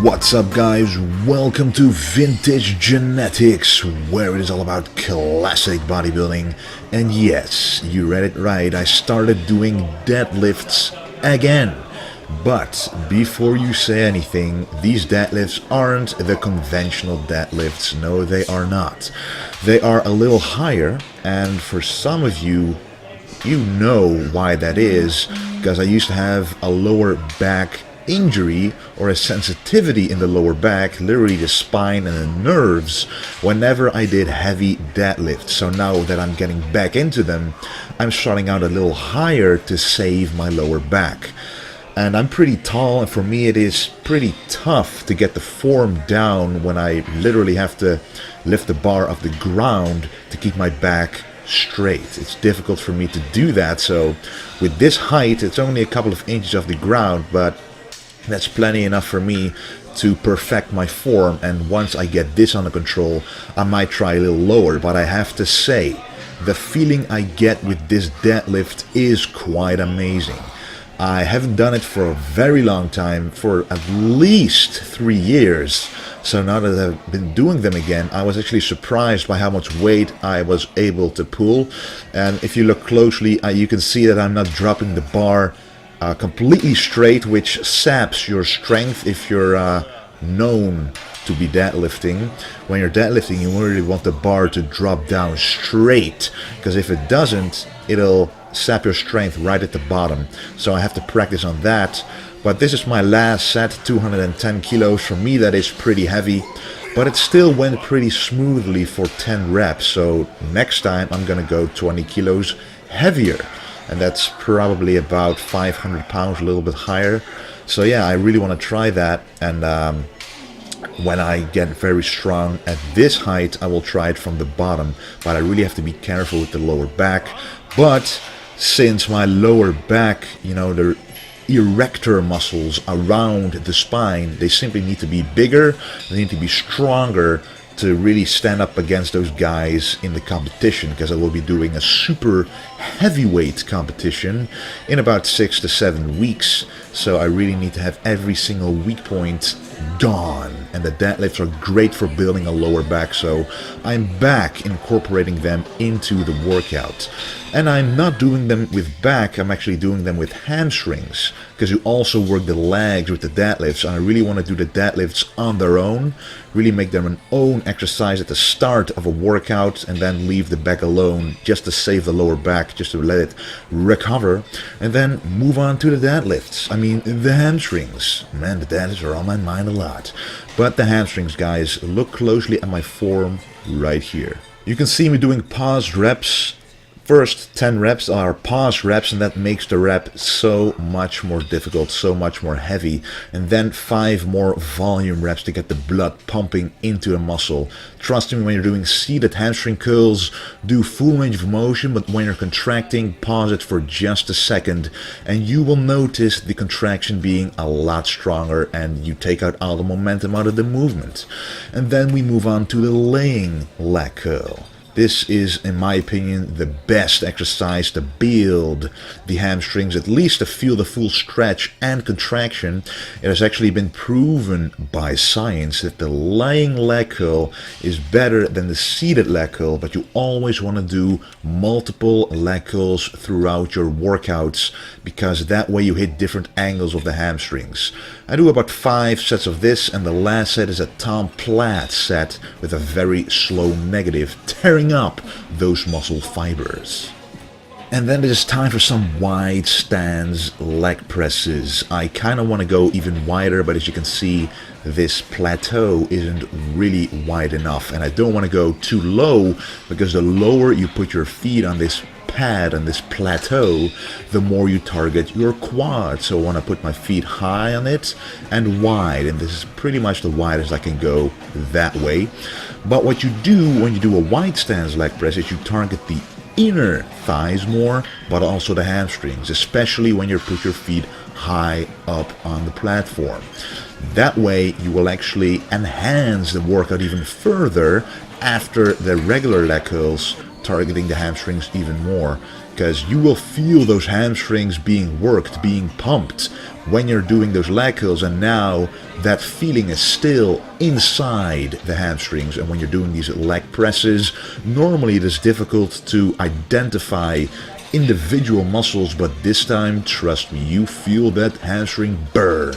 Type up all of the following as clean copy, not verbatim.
What's up guys, welcome to Vintage Genetics, where it is all about classic bodybuilding. And yes, you read it right, I started doing deadlifts again. But before you say anything, these deadlifts aren't the conventional deadlifts. No, they are not. They are a little higher, and for some of you, you know why that is, because I used to have a lower back injury or a sensitivity in the lower back, literally the spine and the nerves, whenever I did heavy deadlifts. So now that I'm getting back into them, I'm starting out a little higher to save my lower back. And I'm pretty tall, and for me it is pretty tough to get the form down when I literally have to lift the bar off the ground to keep my back straight. It's difficult for me to do that, so with this height it's only a couple of inches off the ground, but that's plenty enough for me to perfect my form. And once I get this under control, I might try a little lower. But I have to say, the feeling I get with this deadlift is quite amazing. I haven't done it for a very long time, for at least 3 years. So now that I've been doing them again, I was actually surprised by how much weight I was able to pull. And if you look closely, you can see that I'm not dropping the bar completely straight, which saps your strength if you're known to be deadlifting. When you're deadlifting, you really want the bar to drop down straight, because if it doesn't, it'll sap your strength right at the bottom. So I have to practice on that. But this is my last set, 210 kilos. For me, that is pretty heavy, but it still went pretty smoothly for 10 reps. So next time I'm gonna go 20 kilos heavier. And that's probably about 500 pounds, a little bit higher. So yeah, I really want to try that. And when I get very strong at this height, I will try it from the bottom. But I really have to be careful with the lower back. But since my lower back, you know, the erector muscles around the spine, they simply need to be bigger, they need to be stronger to really stand up against those guys in the competition, because I will be doing a super heavyweight competition in about 6 to 7 weeks. So I really need to have every single weak point gone, and the deadlifts are great for building a lower back, so I'm back incorporating them into the workout. And I'm not doing them with back, I'm actually doing them with hamstrings, because you also work the legs with the deadlifts, and I really want to do the deadlifts on their own, really make them an own exercise at the start of a workout, and then leave the back alone just to save the lower back, just to let it recover, and then move on to the deadlifts. I mean, the hamstrings. Man, the deadlifts are on my mind a lot. But the hamstrings, guys, look closely at my form right here. You can see me doing pause reps. First 10 reps are pause reps, and that makes the rep so much more difficult, so much more heavy. And then 5 more volume reps to get the blood pumping into the muscle. Trust me, when you're doing seated hamstring curls, do full range of motion, but when you're contracting, pause it for just a second, and you will notice the contraction being a lot stronger, and you take out all the momentum out of the movement. And then we move on to the laying leg curl. This is, in my opinion, the best exercise to build the hamstrings, at least to feel the full stretch and contraction. It has actually been proven by science that the lying leg curl is better than the seated leg curl, but you always want to do multiple leg curls throughout your workouts, because that way you hit different angles of the hamstrings. I do about 5 sets of this, and the last set is a Tom Platt set with a very slow negative, tearing up those muscle fibers. And then it is time for some wide stance leg presses. I kind of want to go even wider, but as you can see, this plateau isn't really wide enough, and I don't want to go too low, because the lower you put your feet on this pad, on this plateau, the more you target your quad. So I want to put my feet high on it and wide, and this is pretty much the widest I can go that way. But what you do when you do a wide stance leg press is you target the inner thighs more, but also the hamstrings, especially when you put your feet high up on the platform. That way you will actually enhance the workout even further after the regular leg curls targeting the hamstrings even more, because you will feel those hamstrings being worked, being pumped when you're doing those leg curls, and now that feeling is still inside the hamstrings. And when you're doing these leg presses, normally it is difficult to identify individual muscles, but this time, trust me, you feel that hamstring burn.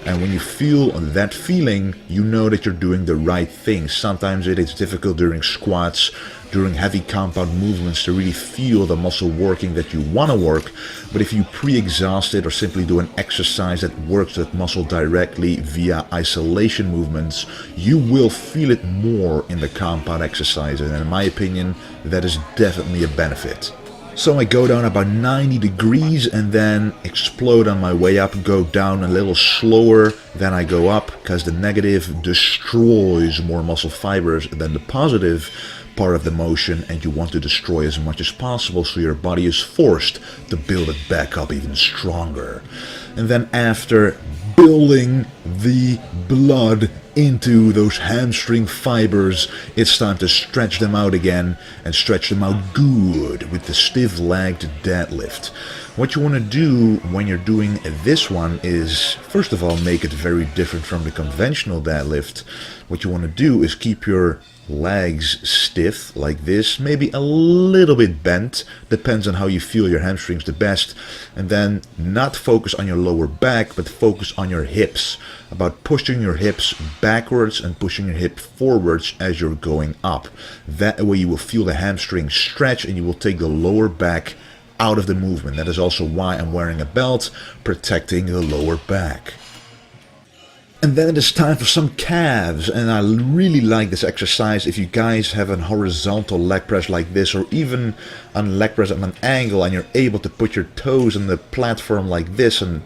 And when you feel that feeling, you know that you're doing the right thing. Sometimes it is difficult during squats, during heavy compound movements, to really feel the muscle working that you want to work. But if you pre-exhaust it or simply do an exercise that works that muscle directly via isolation movements, you will feel it more in the compound exercises. And in my opinion, that is definitely a benefit. So I go down about 90 degrees and then explode on my way up, go down a little slower than I go up, because the negative destroys more muscle fibers than the positive part of the motion, and you want to destroy as much as possible, so your body is forced to build it back up even stronger. And then after building the blood into those hamstring fibers, it's time to stretch them out again, and stretch them out good with the stiff-legged deadlift. What you want to do when you're doing this one is, first of all, make it very different from the conventional deadlift. What you want to do is keep your legs stiff like this, maybe a little bit bent, depends on how you feel your hamstrings the best, and then not focus on your lower back, but focus on your hips, about pushing your hips backwards and pushing your hip forwards as you're going up. That way you will feel the hamstring stretch and you will take the lower back out of the movement. That is also why I'm wearing a belt, protecting the lower back. And then it is time for some calves, and I really like this exercise. If you guys have a horizontal leg press like this, or even a leg press at an angle, and you're able to put your toes on the platform like this and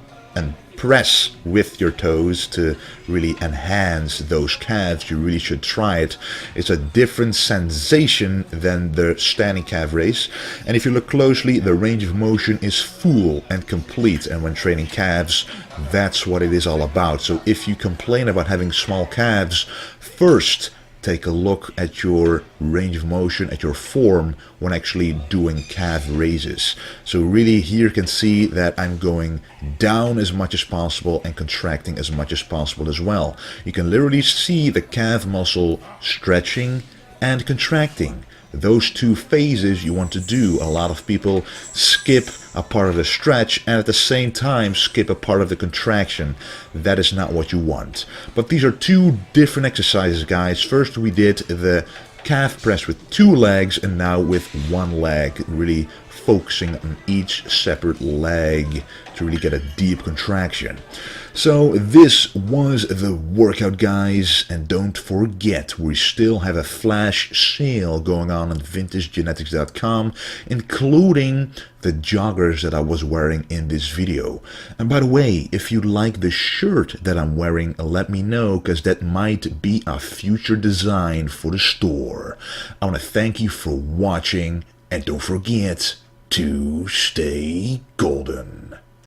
press with your toes to really enhance those calves, you really should try it. It's a different sensation than the standing calf raise, and if you look closely, the range of motion is full and complete, and when training calves, that's what it is all about. So if you complain about having small calves, first take a look at your range of motion, at your form when actually doing calf raises. So really here you can see that I'm going down as much as possible and contracting as much as possible as well. You can literally see the calf muscle stretching and contracting. Those two phases you want to do. A lot of people skip a part of the stretch and at the same time skip a part of the contraction. That is not what you want. But these are two different exercises, guys. First we did the calf press with two legs, and now with one leg, really focusing on each separate leg to really get a deep contraction. So this was the workout, guys, and don't forget, we still have a flash sale going on vintagegenetics.com, including the joggers that I was wearing in this video. And by the way, if you like the shirt that I'm wearing, let me know, because that might be a future design for the store. I want to thank you for watching, and don't forget to stay golden.